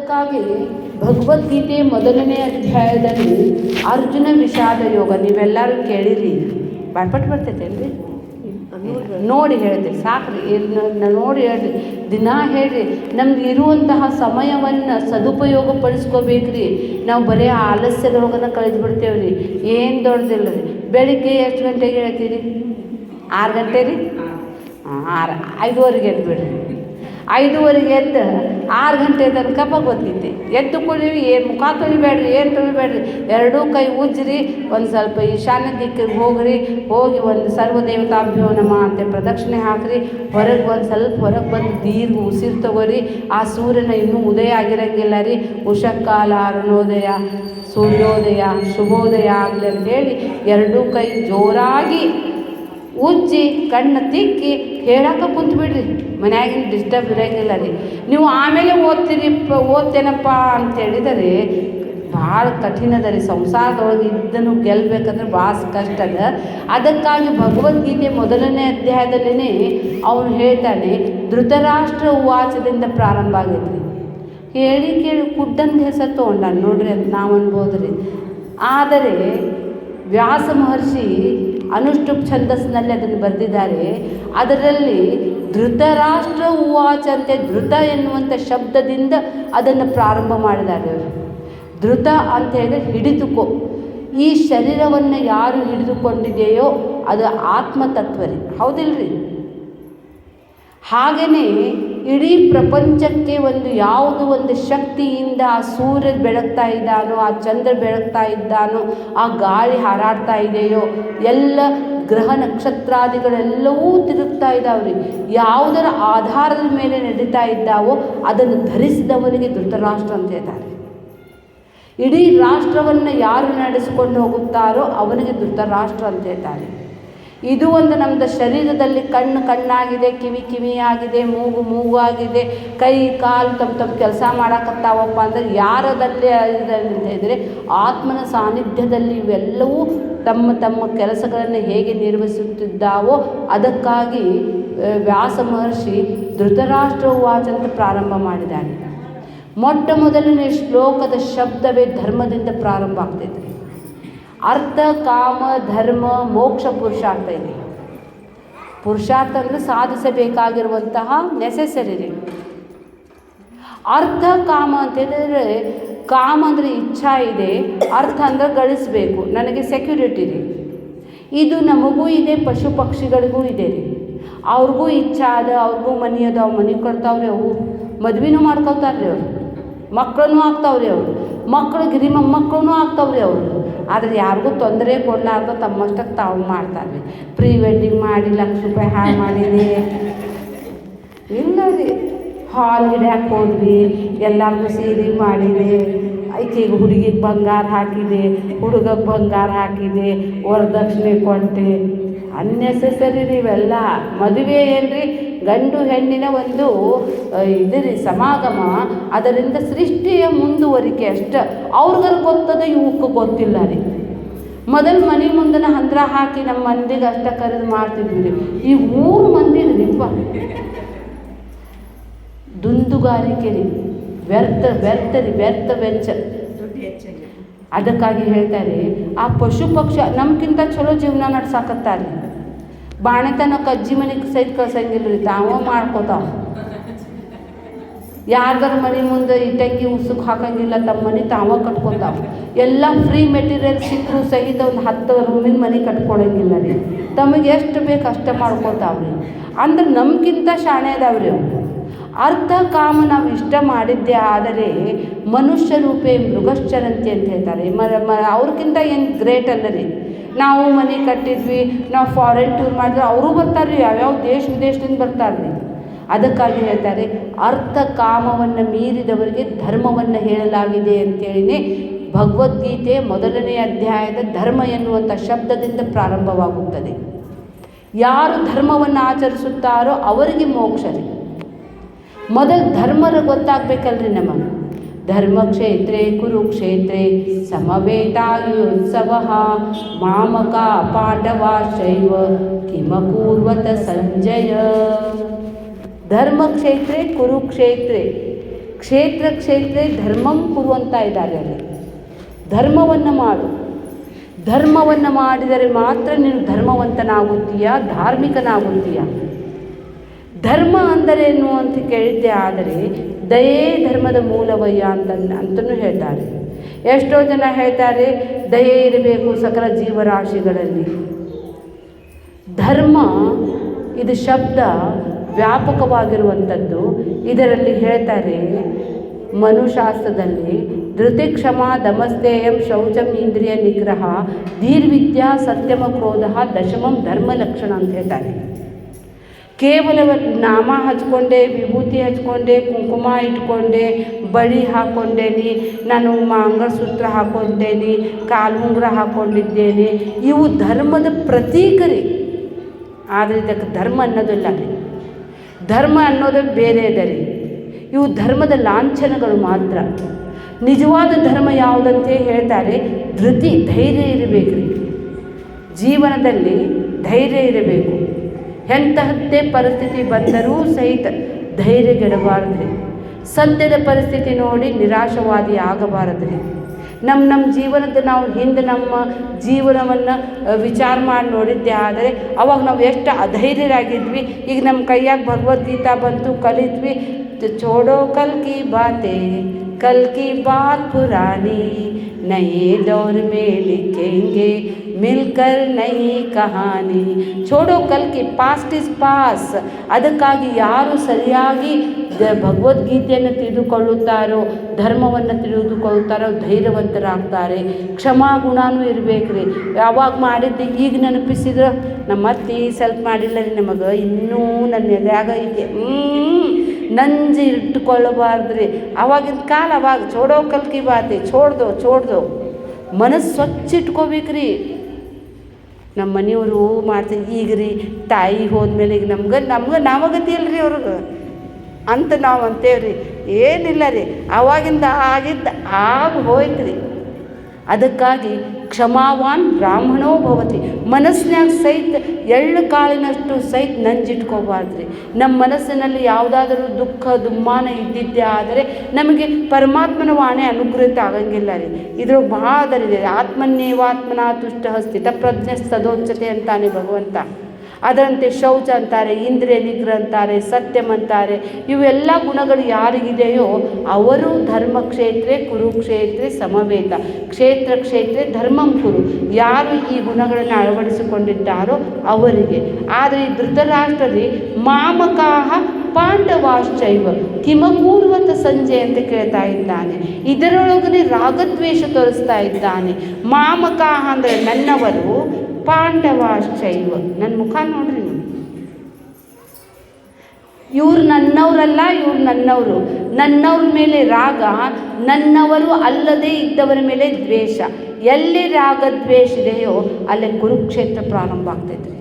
ಅದಕ್ಕಾಗಿ ಭಗವದ್ಗೀತೆ ಮೊದಲನೇ ಅಧ್ಯಾಯದಲ್ಲಿ ಅರ್ಜುನ ವಿಷಾದ ಯೋಗ ನೀವೆಲ್ಲರೂ ಕೇಳಿರಿ. ಬಾಯ್ಪಟ್ಟು ಬರ್ತೈತೇನ್ರಿ? ನೋಡಿ ಹೇಳ್ತೀರಿ ಸಾಕ್ರಿ, ನೋಡಿ ಹೇಳ್ರಿ, ದಿನ ಹೇಳ್ರಿ. ನಮ್ಗೆ ಇರುವಂತಹ ಸಮಯವನ್ನು ಸದುಪಯೋಗ ಪಡಿಸ್ಕೋಬೇಕ್ರಿ. ನಾವು ಬರೀ ಆಲಸ್ಯದೊಳಗನ ಕಳೆದು ಬಿಡ್ತೇವೆ ರೀ. ಏನು ದೊಡ್ಡದಿಲ್ಲ ರೀ. ಬೆಳಿಗ್ಗೆ ಎಷ್ಟು ಗಂಟೆಗೆ ಹೇಳ್ತೀರಿ? 6 ಗಂಟೆ ರೀ. 5:30ಗೆ ಎದ್ಬಿಡ್ರಿ. 5:30ಗೆ ಎದ್ದು 6 ಗಂಟೆ ತನಕ ಭಗವದ್ಗೀತೆ ಎದ್ದು ಕುಡಿವಿ. ಏನು ಮುಖ ತೊಳಿಬೇಡ್ರಿ, ಏನು ತೊಳಿಬೇಡ್ರಿ, ಎರಡೂ ಕೈ ಉಜ್ಜಿರಿ. ಒಂದು ಸ್ವಲ್ಪ ಈಶಾನ್ಯ ದಿಕ್ಕಿಗೆ ಹೋಗ್ರಿ. ಹೋಗಿ ಒಂದು ಸರ್ವದೇವತಾಭ್ಯೋ ನಮಃ ಅಂತ ಪ್ರದಕ್ಷಿಣೆ ಹಾಕಿರಿ. ಹೊರಗೆ ಒಂದು ಸ್ವಲ್ಪ ಹೊರಗೆ ಬಂದು ದೀರ್ಘ ಉಸಿರು ತಗೋರಿ. ಆ ಸೂರ್ಯನ ಇನ್ನೂ ಉದಯ ಆಗಿರಂಗಿಲ್ಲ ರೀ. ಉಷಕಾಲ, ಅರುಣೋದಯ, ಸೂರ್ಯೋದಯ, ಶುಭೋದಯ ಆಗಲಿ ಅಂತೇಳಿ ಎರಡೂ ಕೈ ಜೋರಾಗಿ ಉಜ್ಜಿ ಕಣ್ಣು ತಿಕ್ಕಿ ಹೇಳಕ್ಕೆ ಕುಂತ್ಬಿಡ್ರಿ. ಮನ್ಯಾಗಿನ ಡಿಸ್ಟರ್ಬ್ ಇರೋಂಗಿಲ್ಲ ರೀ. ನೀವು ಆಮೇಲೆ ಓದ್ತೇನಪ್ಪ ಅಂತೇಳಿದರೆ ಭಾಳ ಕಠಿಣದ ರೀ. ಸಂಸಾರದೊಳಗೆ ಇದನ್ನು ಗೆಲ್ಲಬೇಕಂದ್ರೆ ಭಾಳ ಕಷ್ಟ ಅದ. ಅದಕ್ಕಾಗಿ ಭಗವದ್ಗೀತೆ ಮೊದಲನೇ ಅಧ್ಯಾಯದಲ್ಲೇ ಅವನು ಹೇಳ್ತಾನೆ, ಧೃತರಾಷ್ಟ್ರ ಉವಾಚದಿಂದ ಪ್ರಾರಂಭ ಆಗೈತೆ ರೀ. ಹೇಳಿ ಕೇಳಿ ಕುಡ್ಡಂದು ಹೆಸರು ತೊಗೊಂಡ ನೋಡ್ರಿ ಅಂತ ನಾವು ಅನ್ಬೋದ್ರಿ. ಆದರೆ ವ್ಯಾಸ ಮಹರ್ಷಿ ಅನುಷ್ಠುಪ್ ಛಂದಸ್ಸಿನಲ್ಲಿ ಅದನ್ನು ಬರೆದಿದ್ದಾರೆ. ಅದರಲ್ಲಿ ಧೃತರಾಷ್ಟ್ರ ಉವಾಚ ಅಂತೆ ಧೃತ ಎನ್ನುವಂಥ ಶಬ್ದದಿಂದ ಅದನ್ನು ಪ್ರಾರಂಭ ಮಾಡಿದ್ದಾರೆ ಅವರು. ಧೃತ ಅಂತ ಹೇಳಿದ್ರೆ ಹಿಡಿದುಕೋ. ಈ ಶರೀರವನ್ನು ಯಾರು ಹಿಡಿದುಕೊಂಡಿದೆಯೋ ಅದು ಆತ್ಮತತ್ವ ರೀ, ಹೌದಿಲ್ರಿ? ಹಾಗೆಯೇ ಇಡೀ ಪ್ರಪಂಚಕ್ಕೆ ಯಾವುದು ಒಂದು ಶಕ್ತಿಯಿಂದ ಆ ಸೂರ್ಯ ಬೆಳಗ್ತಾ ಇದ್ದಾನೋ, ಆ ಚಂದ್ರ ಬೆಳಗ್ತಾ ಇದ್ದಾನೋ, ಆ ಗಾಳಿ ಹಾರಾಡ್ತಾ ಇದೆಯೋ, ಎಲ್ಲ ಗ್ರಹ ನಕ್ಷತ್ರಾದಿಗಳೆಲ್ಲವೂ ತಿರುಗ್ತಾ ಇದ್ದಾವ್ರಿ. ಯಾವುದರ ಆಧಾರದ ಮೇಲೆ ನಡೀತಾ ಇದ್ದಾವೋ ಅದನ್ನು ಧರಿಸಿದವನಿಗೆ ಧೃತರಾಷ್ಟ್ರ ಅಂತ ಹೇಳ್ತಾರೆ. ಇಡೀ ರಾಷ್ಟ್ರವನ್ನು ಯಾರು ನಡೆಸಿಕೊಂಡು ಹೋಗುತ್ತಾರೋ ಅವನಿಗೆ ಧೃತರಾಷ್ಟ್ರ ಅಂತ ಹೇಳ್ತಾರೆ. ಇದು ಒಂದು ನಮ್ಮದು ಶರೀರದಲ್ಲಿ ಕಣ್ಣಾಗಿದೆ, ಕಿವಿಯಾಗಿದೆ, ಮೂಗು ಆಗಿದೆ, ಕೈ ಕಾಲು ತಮ್ಮ ಕೆಲಸ ಮಾಡಕತ್ತಾವಪ್ಪ ಅಂದರೆ ಯಾರದಲ್ಲಿ ಅಂತ ಹೇಳಿದರೆ ಆತ್ಮನ ಸಾನ್ನಿಧ್ಯದಲ್ಲಿ ಇವೆಲ್ಲವೂ ತಮ್ಮ ಕೆಲಸಗಳನ್ನು ಹೇಗೆ ನಿರ್ವಹಿಸುತ್ತಿದ್ದಾವೋ ಅದಕ್ಕಾಗಿ ವ್ಯಾಸ ಮಹರ್ಷಿ ಧೃತರಾಷ್ಟ್ರ ಉವಾಚ ಅಂತ ಪ್ರಾರಂಭ ಮಾಡಿದ್ದಾನೆ. ಮೊಟ್ಟ ಮೊದಲನೇ ಶ್ಲೋಕದ ಶಬ್ದವೇ ಧರ್ಮದಿಂದ ಪ್ರಾರಂಭ ಆಗ್ತೈತೆ. ಅರ್ಥ, ಕಾಮ, ಧರ್ಮ, ಮೋಕ್ಷ, ಪುರುಷಾರ್ಥ ಇದೆ. ಪುರುಷಾರ್ಥ ಅಂದರೆ ಸಾಧಿಸಬೇಕಾಗಿರುವಂತಹ ನೆಸೆಸರಿ ರೀ. ಅರ್ಥ, ಕಾಮ ಅಂತಂದರೆ ಕಾಮ ಅಂದರೆ ಇಚ್ಛಾ ಇದೆ, ಅರ್ಥ ಅಂದರೆ ಗಳಿಸಬೇಕು, ನನಗೆ ಸೆಕ್ಯೂರಿಟಿ ರೀ. ಇದು ನಮಗೂ ಇದೆ, ಪಶು ಪಕ್ಷಿಗಳಿಗೂ ಇದೆ ರೀ. ಅವ್ರಿಗೂ ಇಚ್ಛಾ ಅದ, ಅವ್ರಿಗೂ ಮನೆ ಅದ, ಅವು ಮನೆ ಕೊಡ್ತಾವ್ರಿ, ಅವು ಮದ್ವೆನೂ ಮಾಡ್ಕೊತಾರ್ರಿ, ಅವರು ಮಕ್ಕಳನ್ನೂ ಆಗ್ತಾವ್ರಿ, ಅವರು ಮಕ್ಕಳಿಗೆ ಮೊಮ್ಮಕ್ಕಳನ್ನೂ ಆಗ್ತಾವ್ರಿ ಅವರು. ಆದರೆ ಯಾರಿಗೂ ತೊಂದರೆ ಕೊಡಲಾರ್ದು ತಮ್ಮಷ್ಟಕ್ಕೆ ತಾವು ಮಾಡ್ತಾರೆ. ಪ್ರೀ ವೆಡ್ಡಿಂಗ್ ಮಾಡಿ ಲಕ್ಷ ರೂಪಾಯಿ ಹಾಳು ಮಾಡಿದೆ ಇಲ್ಲ ರೀ. ಹಾಲ್ ಹಿಡ್ಯಾಕೆ ಹೋದ್ವಿ, ಎಲ್ಲರಿಗೂ ಸೀರೆ ಮಾಡಿದೆ, ಈಕೆಗೆ ಹುಡುಗಿಗೆ ಬಂಗಾರ ಹಾಕಿದೆ, ಹುಡುಗಗೆ ಬಂಗಾರ ಹಾಕಿದೆ, ವರದಕ್ಷಿಣೆ ಕೊಟ್ಟೆ. ಅನ್ನೆಸೆಸರಿ ರೀ ಇವೆಲ್ಲ. ಮದುವೆ ಏನ್ರಿ ಗಂಡು ಹೆಣ್ಣಿನ ಒಂದು ಇದು ರೀ ಸಮಾಗಮ. ಅದರಿಂದ ಸೃಷ್ಟಿಯ ಮುಂದುವರಿಕೆ ಅಷ್ಟೆ. ಅವ್ರಿಗಾರ ಗೊತ್ತದ, ಇವಕ್ಕೆ ಗೊತ್ತಿಲ್ಲ ರೀ. ಮೊದಲು ಮನೆ ಮುಂದನ ಹಂದ್ರ ಹಾಕಿ ನಮ್ಮ ಮಂದಿಗೆ ಅಷ್ಟ ಕರೆದು ಮಾಡ್ತಿದ್ವಿ ರೀ. ಈ 3 ಮಂದಿಗೆ ರೀಪ್ಪ ದುಂದುಗಾರಿಕೆ ರೀ, ವ್ಯರ್ಥ ವೆಚ್ಚ. ಅದಕ್ಕಾಗಿ ಹೇಳ್ತಾರೆ ಆ ಪಶು ಪಕ್ಷಿ ನಮ್ಗಿಂತ ಚಲೋ ಜೀವನ ನಡ್ಸಾಕತ್ತಾರೆ. ಬಾಣೆತನ ಕಜ್ಜಿ ಮನೆಗೆ ಸಹಿತ ಕಳ್ಸಂಗಿಲ್ಲ ರೀ, ತಾವೋ ಮಾಡ್ಕೋತಾವ. ಯಾರ್ದಾರ ಮನೆ ಮುಂದೆ ಇಟ್ಟಂಗಿ ಉಸುಕ್ ಹಾಕಂಗಿಲ್ಲ, ತಮ್ಮ ಮನೆ ತಾವ ಕಟ್ಕೋತಾವ. ಎಲ್ಲ ಫ್ರೀ ಮೆಟೀರಿಯಲ್ ಸಿಕ್ಕರು ಸಹಿತ ಒಂದು 10 ರೂಮಿನ ಮನೆ ಕಟ್ಕೊಳಂಗಿಲ್ಲ ರೀ. ತಮಗೆ ಎಷ್ಟು ಬೇಕು ಅಷ್ಟೇ ಮಾಡ್ಕೋತಾವ್ರಿ. ಅಂದ್ರೆ ನಮ್ಗಿಂತ ಶಾಣೆ ಅದಾವ್ರಿ ಅವು. ಅರ್ಥ ಕಾಮ ನಾವು ಇಷ್ಟ ಮಾಡಿದ್ದೆ, ಆದರೆ ಮನುಷ್ಯ ರೂಪೇ ಮೃಗಶ್ಚರಂತಿ ಅಂತ ಹೇಳ್ತಾರೆ. ಅವ್ರಿಗಿಂತ ಏನು ಗ್ರೇಟ್ ಅಲ್ಲ ರೀ. ನಾವು ಮನೆ ಕಟ್ಟಿದ್ವಿ, ನಾವು ಫಾರಿನ್ ಟೂರ್ ಮಾಡಿದ್ರೆ ಅವರು ಬರ್ತಾರೆ ರೀ, ಯಾವ್ಯಾವ ದೇಶ ವಿದೇಶದಿಂದ ಬರ್ತಾರೆ ರೀ. ಅದಕ್ಕಾಗಿ ಹೇಳ್ತಾರೆ ಅರ್ಥ ಕಾಮವನ್ನು ಮೀರಿದವರಿಗೆ ಧರ್ಮವನ್ನು ಹೇಳಲಾಗಿದೆ ಅಂತೇಳಿನೇ ಭಗವದ್ಗೀತೆ ಮೊದಲನೇ ಅಧ್ಯಾಯದ ಧರ್ಮ ಎನ್ನುವಂಥ ಶಬ್ದದಿಂದ ಪ್ರಾರಂಭವಾಗುತ್ತದೆ. ಯಾರು ಧರ್ಮವನ್ನು ಆಚರಿಸುತ್ತಾರೋ ಅವರಿಗೆ ಮೋಕ್ಷ ರೀ. ಮೊದಲು ಧರ್ಮರ ಗೊತ್ತಾಗಬೇಕಲ್ರಿ ನಮಗೆ. ಧರ್ಮಕ್ಷೇತ್ರೇ ಕುರುಕ್ಷೇತ್ರೇ ಸಮವೇತಾಯುತ್ಸವ ಮಾಮಕ ಪಾಂಡವಾಶ್ಚೈವ ಕಿಮಕೂರ್ವತ ಸಂಜಯ. ಧರ್ಮಕ್ಷೇತ್ರೇ ಕುರುಕ್ಷೇತ್ರೇ ಕ್ಷೇತ್ರ ಕ್ಷೇತ್ರೇ ಧರ್ಮಂ ಕುರು ಅಂತ ಇದ್ದಾರೆ ಅಲ್ಲಿ. ಧರ್ಮವನ್ನು ಮಾಡು. ಧರ್ಮವನ್ನು ಮಾಡಿದರೆ ಮಾತ್ರ ನೀನು ಧರ್ಮವಂತನಾಗುತ್ತೀಯ, ಧಾರ್ಮಿಕನಾಗುತ್ತೀಯ. ಧರ್ಮ ಅಂದರೇನು ಅಂತ ಕೇಳಿದ್ದೆ ಆದರೆ ದಯೆ ಧರ್ಮದ ಮೂಲವಯ್ಯ ಅಂತಲೂ ಹೇಳ್ತಾರೆ. ಎಷ್ಟೋ ಜನ ಹೇಳ್ತಾರೆ ದಯೆ ಇರಬೇಕು ಸಕಲ ಜೀವರಾಶಿಗಳಲ್ಲಿ. ಧರ್ಮ ಇದು ಶಬ್ದ ವ್ಯಾಪಕವಾಗಿರುವಂಥದ್ದು. ಇದರಲ್ಲಿ ಹೇಳ್ತಾರೆ ಮನುಶಾಸ್ತ್ರದಲ್ಲಿ ಧೃತಿ ಕ್ಷಮಾ ದಮಸ್ತೇಯಂ ಶೌಚಂ ಇಂದ್ರಿಯ ನಿಗ್ರಹ ಧೀರ್ವಿದ್ಯಾ ಸತ್ಯಮ ಕ್ರೋಧ ದಶಮಂ ಧರ್ಮ ಲಕ್ಷಣ ಅಂತ ಹೇಳ್ತಾರೆ. ಕೇವಲ ನಾಮ ಹಚ್ಕೊಂಡೆ, ವಿಭೂತಿ ಹಚ್ಕೊಂಡೆ, ಕುಂಕುಮ ಇಟ್ಕೊಂಡೆ, ಬಳಿ ಹಾಕ್ಕೊಂಡೇನಿ, ನಾನು ಮಂಗಲಸೂತ್ರ ಹಾಕ್ಕೊಂಡೇನಿ, ಕಾಲುಂಗುರ ಹಾಕ್ಕೊಂಡಿದ್ದೇನೆ, ಇವು ಧರ್ಮದ ಪ್ರತೀಕರಿ. ಆದರೆ ಇದಕ್ಕೆ ಧರ್ಮ ಅನ್ನೋದಿಲ್ಲ ರೀ. ಧರ್ಮ ಅನ್ನೋದು ಬೇರೆ ಇದೆ ರೀ. ಇವು ಧರ್ಮದ ಲಾಂಛನಗಳು ಮಾತ್ರ. ನಿಜವಾದ ಧರ್ಮ ಯಾವುದಂತೆ ಹೇಳ್ತಾರೆ, ಧೃತಿ, ಧೈರ್ಯ ಇರಬೇಕು ರೀ. ಜೀವನದಲ್ಲಿ ಧೈರ್ಯ ಇರಬೇಕು. ಎಂತಹದ್ದೇ ಪರಿಸ್ಥಿತಿ ಬಂದರೂ ಸಹಿತ ಧೈರ್ಯಗೆಡಬಾರದ್ರಿ. ಸದ್ಯದ ಪರಿಸ್ಥಿತಿ ನೋಡಿ ನಿರಾಶವಾದಿ ಆಗಬಾರದ್ರಿ. ನಮ್ಮ ಜೀವನದ ನಾವು ಹಿಂದೆ ನಮ್ಮ ಜೀವನವನ್ನು ವಿಚಾರ ಮಾಡಿ ನೋಡಿದ್ದೆ ಆದರೆ ಅವಾಗ ನಾವು ಎಷ್ಟು ಅಧೈರ್ಯರಾಗಿದ್ವಿ. ಈಗ ನಮ್ಮ ಕೈಯಾಗ ಭಗವದ್ಗೀತಾ ಬಂತು, ಕಲಿತ್ವಿ. छोड़ो कल की बातें, कल की बात पुरानी, नए दौर में लिखेंगे मिलकर नई कहानी. छोड़ो कल की, ಪಾಸ್ಟ್ ಇಸ್ ಪಾಸ್. ಅದಕ್ಕಾಗಿ ಯಾರು ಸರಿಯಾಗಿ ಭಗವದ್ಗೀತೆಯನ್ನು ತಿಳಿದುಕೊಳ್ಳುತ್ತಾರೋ, ಧರ್ಮವನ್ನು ತಿಳಿದುಕೊಳ್ಳುತ್ತಾರೋ ಧೈರ್ಯವಂತರಾಗ್ತಾರೆ. ಕ್ಷಮಾ ಗುಣನೂ ಇರಬೇಕು ರೀ. ಯಾವಾಗ ಮಾಡಿದ್ದೆ ಈಗ ನೆನಪಿಸಿದ್ರೆ ನಮ್ಮ ಅತ್ತಿ ಸ್ವಲ್ಪ ಮಾಡಿಲ್ಲ ರೀ, ನಮಗೆ ಇನ್ನೂ ನನ್ನ ಎದೆಯಾಗ ಐತೆ, ನಂಜಿ ಇಟ್ಟುಕೊಳ್ಳಬಾರ್ದ್ರಿ. ಆವಾಗಿನ ಕಾಲ ಅವಾಗ ಚೋಡೋ ಕಲ್ಕಿ ಬಾತೆ, ಚೋಡ್ದೋ ಮನಸ್ಸು ಸ್ವಚ್ಛ ಇಟ್ಕೋಬೇಕ್ರಿ. ನಮ್ಮ ಮನೆಯವರು ಮಾಡ್ತೀವಿ. ಈಗ ರೀ ತಾಯಿ ಹೋದ್ಮೇಲೆ ಈಗ ನಮ್ಗೆ ನಾವಗತಿ ಅಲ್ರಿ ಅವ್ರಿಗೆ ಅಂತ ನಾವು ಅಂತೇವ್ರಿ. ಏನಿಲ್ಲ ರೀ, ಆವಾಗಿಂದ ಆಗಿದ್ದ ಹೋಯ್ತು ರೀ. ಅದಕ್ಕಾಗಿ ಕ್ಷಮಾವಾನ್ ಬ್ರಾಹ್ಮಣೋ ಭವತಿ. ಮನಸ್ಸಿನಾಗ ಸಹಿತ ಎಳ್ಳು ಕಾಳಿನಷ್ಟು ಸಹಿತ ನಂಜಿಟ್ಕೋಬಾರ್ದ್ರಿ. ನಮ್ಮ ಮನಸ್ಸಿನಲ್ಲಿ ಯಾವುದಾದರೂ ದುಃಖ ದುಮ್ಮಾನ ಇದ್ದಿದ್ದೇ ಆದರೆ ನಮಗೆ ಪರಮಾತ್ಮನ ವಾಣೆ ಅನುಗ್ರಹಿತ ಆಗಂಗಿಲ್ಲ ರೀ. ಇದ್ರ ಭಾಳ ಇದೆ. ಆತ್ಮನ್ಯೇವಾತ್ಮನ ತುಷ್ಟ ಸ್ಥಿತ ಪ್ರಜ್ಞೆ ಸದೋಚ್ಯತೆ ಅಂತಾನೆ ಭಗವಂತ. ಅದರಂತೆ ಶೌಚ ಅಂತಾರೆ, ಇಂದ್ರಿಯ ನಿಗ್ರಹ ಅಂತಾರೆ, ಸತ್ಯಂ ಅಂತಾರೆ. ಇವೆಲ್ಲ ಗುಣಗಳು ಯಾರಿಗಿದೆಯೋ ಅವರು ಧರ್ಮಕ್ಷೇತ್ರೇ ಕುರುಕ್ಷೇತ್ರೇ ಸಮವೇತ. ಕ್ಷೇತ್ರ ಧರ್ಮಂ ಕುರು. ಯಾರು ಈ ಗುಣಗಳನ್ನು ಅಳವಡಿಸಿಕೊಂಡಿದ್ದಾರೋ ಅವರಿಗೆ. ಆದರೆ ಈ ಧೃತರಾಷ್ಟ್ರರಿ ಮಾಮಕಾಹ ಪಾಂಡವಾಶ್ಚೈವ ಕಿಮಪೂರ್ವತ ಸಂಜೆ ಅಂತ ಕೇಳ್ತಾ ಇದ್ದಾನೆ. ಇದರೊಳಗನೆ ರಾಗದ್ವೇಷ ತೋರಿಸ್ತಾ ಇದ್ದಾನೆ. ಮಾಮಕಾಹ ಅಂದರೆ ನನ್ನವರು, ಪಾಂಡವಾಶ್ಚೈವ ನನ್ನ ಮುಖ ನೋಡ್ರಿ ನೀವು. ಇವ್ರು ನನ್ನವರಲ್ಲ, ಇವ್ರು ನನ್ನವರು. ನನ್ನವ್ರ ಮೇಲೆ ರಾಗ, ನನ್ನವರು ಅಲ್ಲದೆ ಇದ್ದವರ ಮೇಲೆ ದ್ವೇಷ. ಎಲ್ಲಿ ರಾಗ ದ್ವೇಷ ಇದೆಯೋ ಅಲ್ಲೇ ಕುರುಕ್ಷೇತ್ರ ಪ್ರಾರಂಭ ಆಗ್ತೈತ್ರಿ.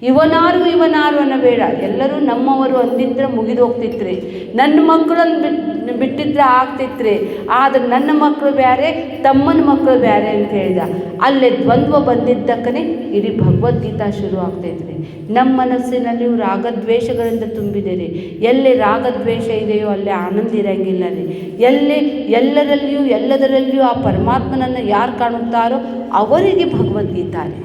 ಇವನಾರು ಅನ್ನಬೇಡ, ಎಲ್ಲರೂ ನಮ್ಮವರು ಅಂದಿದ್ರೆ ಮುಗಿದು ಹೋಗ್ತಿತ್ರಿ. ನನ್ನ ಮಕ್ಕಳನ್ನು ಬಿಟ್ಟಿದ್ರೆ ಆಗ್ತಿತ್ರಿ. ಆದರೆ ನನ್ನ ಮಕ್ಕಳು ಬೇರೆ, ತಮ್ಮನ ಮಕ್ಕಳು ಬೇರೆ ಅಂತ ಹೇಳಿದ. ಅಲ್ಲೇ ದ್ವಂದ್ವ ಬಂದಿದ್ದಕ್ಕನೇ ಇಡೀ ಭಗವದ್ಗೀತಾ ಶುರು ಆಗ್ತೈತ್ರಿ. ನಮ್ಮ ಮನಸ್ಸಿನಲ್ಲಿ ರಾಗದ್ವೇಷಗಳಿಂದ ತುಂಬಿದೆ ರೀ. ಎಲ್ಲಿ ರಾಗದ್ವೇಷ ಇದೆಯೋ ಅಲ್ಲೇ ಆನಂದ ಇರಂಗಿಲ್ಲ ರೀ. ಎಲ್ಲದರಲ್ಲಿಯೂ ಆ ಪರಮಾತ್ಮನನ್ನು ಯಾರು ಕಾಣುತ್ತಾರೋ ಅವರಿಗೆ ಭಗವದ್ಗೀತಾ ರೀ.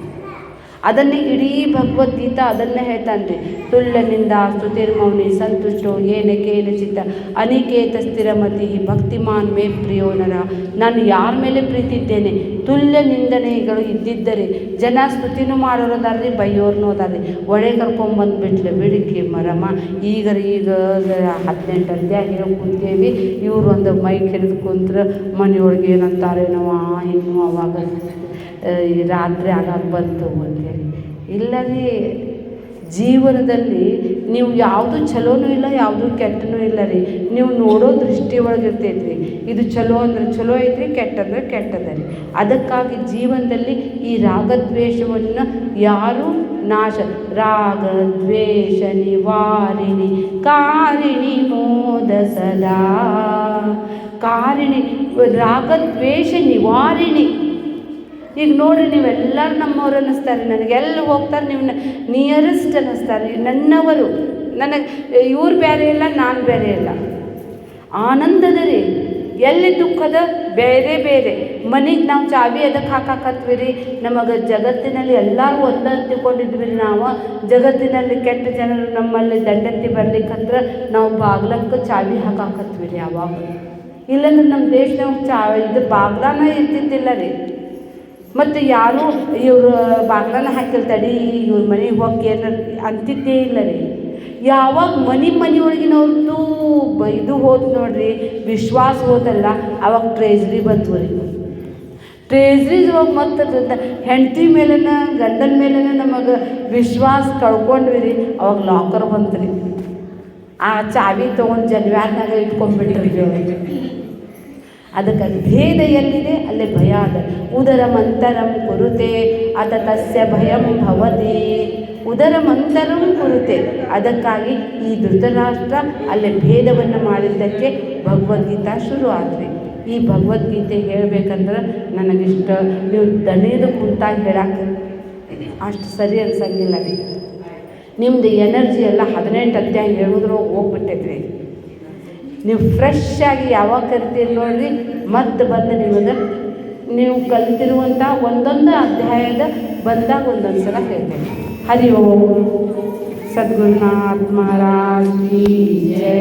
ಅದನ್ನೇ ಇಡೀ ಭಗವದ್ಗೀತಾ ಅದನ್ನೇ ಹೇಳ್ತಾನೆ ರೀ. ತುಲ್ಯನಿಂದ ಸ್ತುತಿರ್ಮೌನಿ ಸಂತುಷ್ಟೋ ಏನ ಕೇನ ಚಿತ್ತ ಅನಿಕೇತ ಸ್ಥಿರಮತಿ ಭಕ್ತಿಮಾನ್ ಮೇ ಪ್ರಿಯೋ ನರ. ನಾನು ಯಾರ ಮೇಲೆ ಪ್ರೀತಿ ಇದ್ದೇನೆ, ತುಲ್ಯ ನಿಂದನೆಗಳು ಇದ್ದಿದ್ದರೆ ಜನ ಸ್ತುತಿನೂ ಮಾಡೋರದಾರ್ರಿ, ಬೈಯೋರ್ನೂ ಅದಾರ್ರಿ. ಒಳ್ಳೆ ಕರ್ಕೊಂಬಂದುಬಿಟ್ಲೆ ಬಿಡಿಕೆ ಮರಮ. ಈಗ 18 ಅಧ್ಯಾಯ ಕುಂತೇವಿ. ಇವ್ರು ಒಂದು ಮೈಕ್ ಹಿಡಿದು ಕುಂತ್ರೆ ಮನೆಯೊಳಗೆ ಏನಂತಾರೇನೋ ಇನ್ನು ಅವಾಗ ಈ ರಾತ್ರಿ ಆಗಾಗ ಬಂತು ಅಂತೇಳಿ. ಇಲ್ಲ ರೀ, ಜೀವನದಲ್ಲಿ ನೀವು ಯಾವುದು ಚಲೋನೂ ಇಲ್ಲ, ಯಾವುದು ಕೆಟ್ಟನೂ ಇಲ್ಲ ರೀ. ನೀವು ನೋಡೋ ದೃಷ್ಟಿ ಒಳಗಿರ್ತೈತೆ ರೀ. ಇದು ಚಲೋ ಅಂದ್ರೆ ಚಲೋ ಐತ್ರಿ, ಕೆಟ್ಟಂದ್ರೆ ಕೆಟ್ಟದ ರೀ. ಅದಕ್ಕಾಗಿ ಜೀವನದಲ್ಲಿ ಈ ರಾಗದ್ವೇಷವನ್ನು ಯಾರು ನಾಶ. ರಾಗ ದ್ವೇಷ ನಿವಾರಿಣಿ ಕಾರಿಣಿ ಮೋದ ಸದಾ. ಕಾರಿಣಿ, ರಾಗದ್ವೇಷ ನಿವಾರಿಣಿ. ಈಗ ನೋಡಿರಿ, ನೀವೆಲ್ಲರೂ ನಮ್ಮವ್ರು ಅನ್ನಿಸ್ತಾರೆ, ನನಗೆಲ್ಲ ಹೋಗ್ತಾರೆ, ನೀವು ನಿಯರೆಸ್ಟ್ ಅನ್ನಿಸ್ತಾರೆ, ನನ್ನವರು. ನನಗೆ ಇವ್ರು ಬೇರೆ ಇಲ್ಲ, ನಾನು ಬೇರೆ ಇಲ್ಲ. ಆನಂದದ ರೀ. ಎಲ್ಲಿ ದುಃಖದ ಬೇರೆ ಬೇರೆ ಮನೆಗೆ ನಾವು ಚಾವಿ ಅದಕ್ಕೆ ಹಾಕಾಕತ್ವಿ ರೀ. ನಮಗೆ ಜಗತ್ತಿನಲ್ಲಿ ಎಲ್ಲರೂ ಒಂದಂತ ತಿಳ್ಕೊಂಡಿದ್ವಿ ರೀ. ನಾವು ಜಗತ್ತಿನಲ್ಲಿ ಕೆಟ್ಟ ಜನರು ನಮ್ಮಲ್ಲಿ ದಂಡೆತ್ತಿ ಬರ್ಲಿಕ್ಕಂದ್ರೆ ನಾವು ಬಾಗ್ಲಕ್ಕೆ ಚಾವಿ ಹಾಕಾಕತ್ವಿ ರೀ. ಅವಾಗ ಇಲ್ಲಾಂದ್ರೆ ನಮ್ಮ ದೇಶದಾಗ ಇದು ಬಾಗ್ಲಾನ ಇರ್ತಿದ್ದಿಲ್ಲ ರೀ. ಮತ್ತು ಯಾರೂ ಇವರು ಬಾಗ್ಲನ ಹಾಕಿರ್ತಾಡಿ ಇವ್ರ ಮನೆಗೆ ಹೋಗಿ ಏನು ಅಂತಿದ್ದೇ ಇಲ್ಲ ರೀ. ಯಾವಾಗ ಮನೆಯೊಳಗಿನವ್ರದ್ದು ಇದು ಹೋದ್ ನೋಡ್ರಿ, ವಿಶ್ವಾಸ ಹೋದಲ್ಲ, ಅವಾಗ ಟ್ರೇಜ್ರಿ ಬಂತು ರೀ. ಟ್ರೇಜ್ರಿಗೆ ಹೋಗಿ ಮತ್ತು ಹೆಂಡತಿ ಮೇಲನ ಗಂಡನ ಮೇಲನ ನಮಗೆ ವಿಶ್ವಾಸ ಕಳ್ಕೊಂಡ್ವಿ ರೀ. ಅವಾಗ ಲಾಕರ್ ಬಂತು ರೀ. ಆ ಚಾವಿ ತೊಗೊಂಡು ಜನ್ವ್ಯಾರ್ನಾಗ ಇಟ್ಕೊಂಡ್ಬಿಟ್ರಿ ಅವ್ರಿಗೆ. ಅದಕ್ಕೆ ಭೇದ ಎಲ್ಲಿದೆ ಅಲ್ಲೇ ಭಯ ಅದ. ಉದರ ಮಂತರಂ ಕುರುತೆ ಅತ ತಸ್ಯ ಭಯಂ ಭವತಿ. ಉದರ ಮಂತರಂ ಕುರುತೆ. ಅದಕ್ಕಾಗಿ ಈ ಧೃತರಾಷ್ಟ್ರ ಅಲ್ಲೇ ಭೇದವನ್ನು ಮಾಡಿದ್ದಕ್ಕೆ ಭಗವದ್ಗೀತಾ ಶುರು ಆದ್ರಿ. ಈ ಭಗವದ್ಗೀತೆ ಹೇಳಬೇಕಂದ್ರೆ ನನಗಿಷ್ಟ ನೀವು ದಣಿದು ಕುಂತಾಗಿ ಹೇಳಕ್ಕೆ ಅಷ್ಟು ಸರಿ ಅನ್ಸಂಗಿಲ್ಲ ರೀ. ನಿಮ್ಮದು ಎನರ್ಜಿ ಎಲ್ಲ 18 ಅಧ್ಯಾಯ ಹೇಳಿದ್ರು ಹೋಗ್ಬಿಟ್ಟೈತ್ರಿ. ನೀವು ಫ್ರೆಶ್ ಆಗಿ ಯಾವಾಗ ಕರಿತೀರಿ ನೋಡ್ರಿ, ಮತ್ತೆ ಬಂದು ನಿಮಗೆ ನೀವು ಕಲಿತಿರುವಂಥ ಒಂದೊಂದು ಅಧ್ಯಾಯದ ಬಂದಾಗ ಒಂದೊಂದು ಸಲ ಹೇಳ್ತೇನೆ. ಹರಿ ಓಂ. ಸದ್ಗುರುನಾಥ ಮಹಾರಾಜ್ ಕಿ ಜೈ.